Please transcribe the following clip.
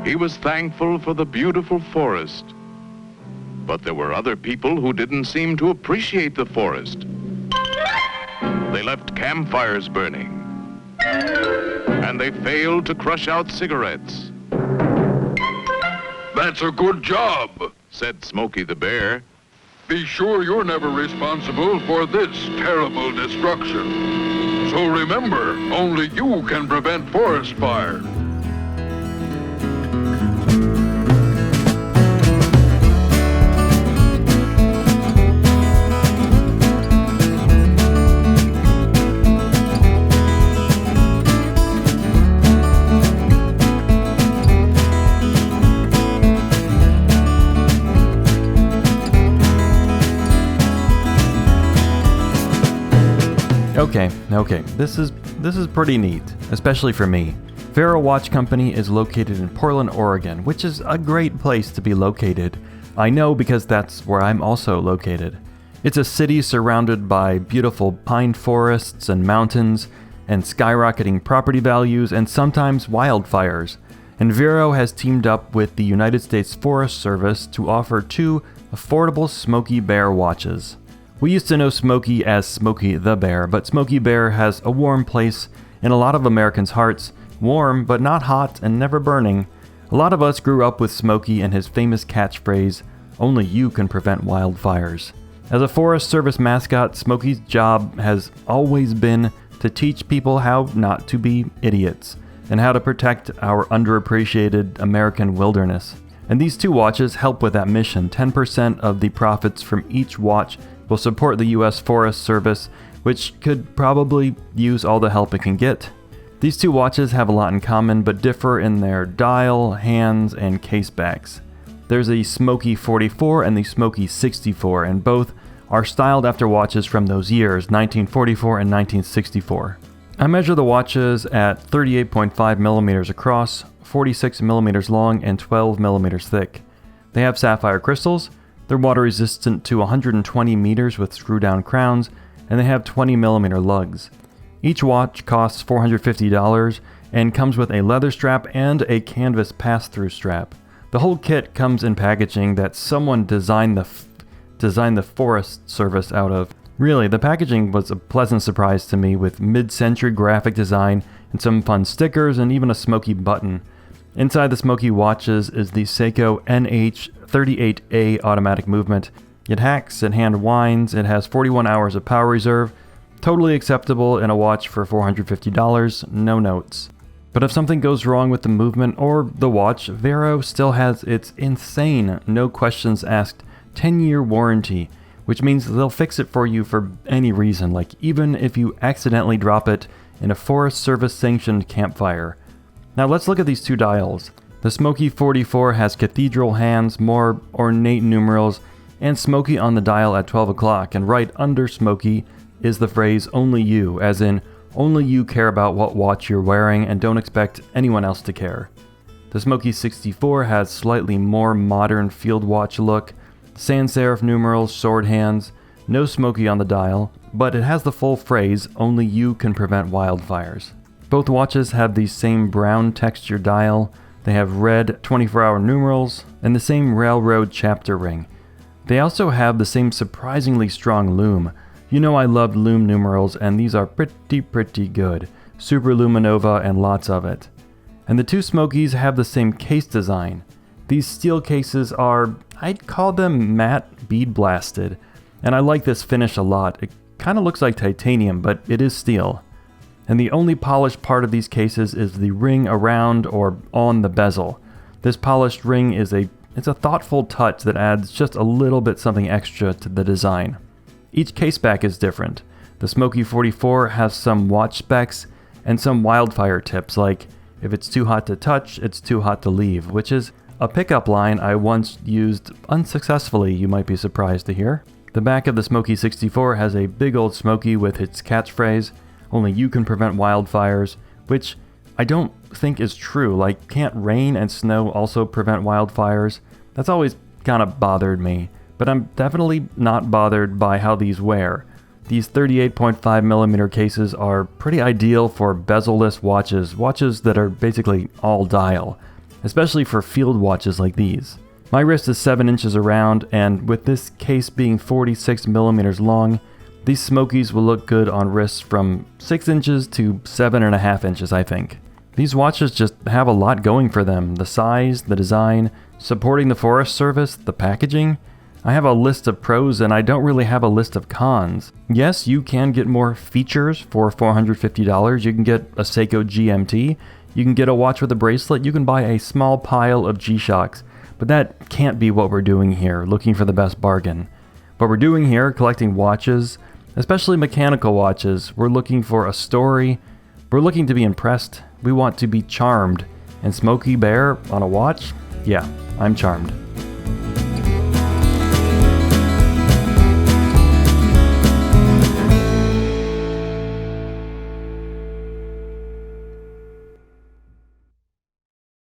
He was thankful for the beautiful forest. But there were other people who didn't seem to appreciate the forest. They left campfires burning. And they failed to crush out cigarettes. That's a good job, said Smokey the Bear. Be sure you're never responsible for this terrible destruction. So remember, only you can prevent forest fire. Okay, this is pretty neat, especially for me. Vero Watch Company is located in Portland, Oregon, which is a great place to be located. I know because that's where I'm also located. It's a city surrounded by beautiful pine forests and mountains, and skyrocketing property values, and sometimes wildfires. And Vero has teamed up with the United States Forest Service to offer 2 affordable Smokey Bear watches. We used to know Smokey as Smokey the Bear, but Smokey Bear has a warm place in a lot of Americans' hearts. Warm, but not hot and never burning. A lot of us grew up with Smokey and his famous catchphrase, "Only you can prevent wildfires." As a Forest Service mascot, Smokey's job has always been to teach people how not to be idiots, and how to protect our underappreciated American wilderness. And these 2 watches help with that mission. 10% of the profits from each watch will support the U.S. Forest Service, which could probably use all the help it can get. These 2 watches have a lot in common, but differ in their dial, hands, and case backs. There's the Smokey 44 and the Smokey 64, and both are styled after watches from those years, 1944 and 1964. I measure the watches at 38.5 millimeters across, 46 millimeters long, and 12 millimeters thick. They have sapphire crystals. They're water resistant to 120 meters with screw-down crowns, and they have 20mm lugs. Each watch costs $450 and comes with a leather strap and a canvas pass-through strap. The whole kit comes in packaging that someone designed the Forest Service out of. Really, the packaging was a pleasant surprise to me, with mid-century graphic design and some fun stickers and even a Smokey button. Inside the Smokey watches is the Seiko NH38A automatic movement. It hacks, it hand winds, it has 41 hours of power reserve. Totally acceptable in a watch for $450, no notes. But if something goes wrong with the movement or the watch, Vero still has its insane, no questions asked, 10-year warranty, which means they'll fix it for you for any reason, like even if you accidentally drop it in a Forest Service sanctioned campfire. Now let's look at these 2 dials. The Smokey 44 has cathedral hands, more ornate numerals, and Smokey on the dial at 12 o'clock, and right under Smokey is the phrase "only you," as in only you care about what watch you're wearing and don't expect anyone else to care. The Smokey 64 has slightly more modern field watch look, sans serif numerals, sword hands, no Smokey on the dial, but it has the full phrase "only you can prevent wildfires." Both watches have the same brown texture dial. They have red 24-hour numerals and the same railroad chapter ring. They also have the same surprisingly strong lume. You know I loved lume numerals, and these are pretty good. Super luminova and lots of it. And the 2 Smokies have the same case design. These steel cases are, I'd call them matte bead blasted, and I like this finish a lot. It kind of looks like titanium, but it is steel. And the only polished part of these cases is the ring around or on the bezel. This polished ring is a thoughtful touch that adds just a little bit something extra to the design. Each case back is different. The Smokey 44 has some watch specs and some wildfire tips, like if it's too hot to touch, it's too hot to leave, which is a pickup line I once used unsuccessfully, you might be surprised to hear. The back of the Smokey 64 has a big old Smokey with its catchphrase, "Only you can prevent wildfires," which I don't think is true. Like, can't rain and snow also prevent wildfires? That's always kind of bothered me, but I'm definitely not bothered by how these wear. These 38.5mm cases are pretty ideal for bezel-less watches that are basically all dial. especially for field watches like these. My wrist is 7 inches around, and with this case being 46 millimeters long, these Smokies will look good on wrists from 6 inches to 7.5 inches, I think. These watches just have a lot going for them. The size, the design, supporting the Forest Service, the packaging. I have a list of pros and I don't really have a list of cons. Yes, you can get more features for $450. You can get a Seiko GMT. You can get a watch with a bracelet. You can buy a small pile of G-Shocks. But that can't be what we're doing here, looking for the best bargain. What we're doing here, collecting watches, especially mechanical watches, we're looking for a story. We're looking to be impressed. We want to be charmed. And Smokey Bear on a watch? Yeah, I'm charmed.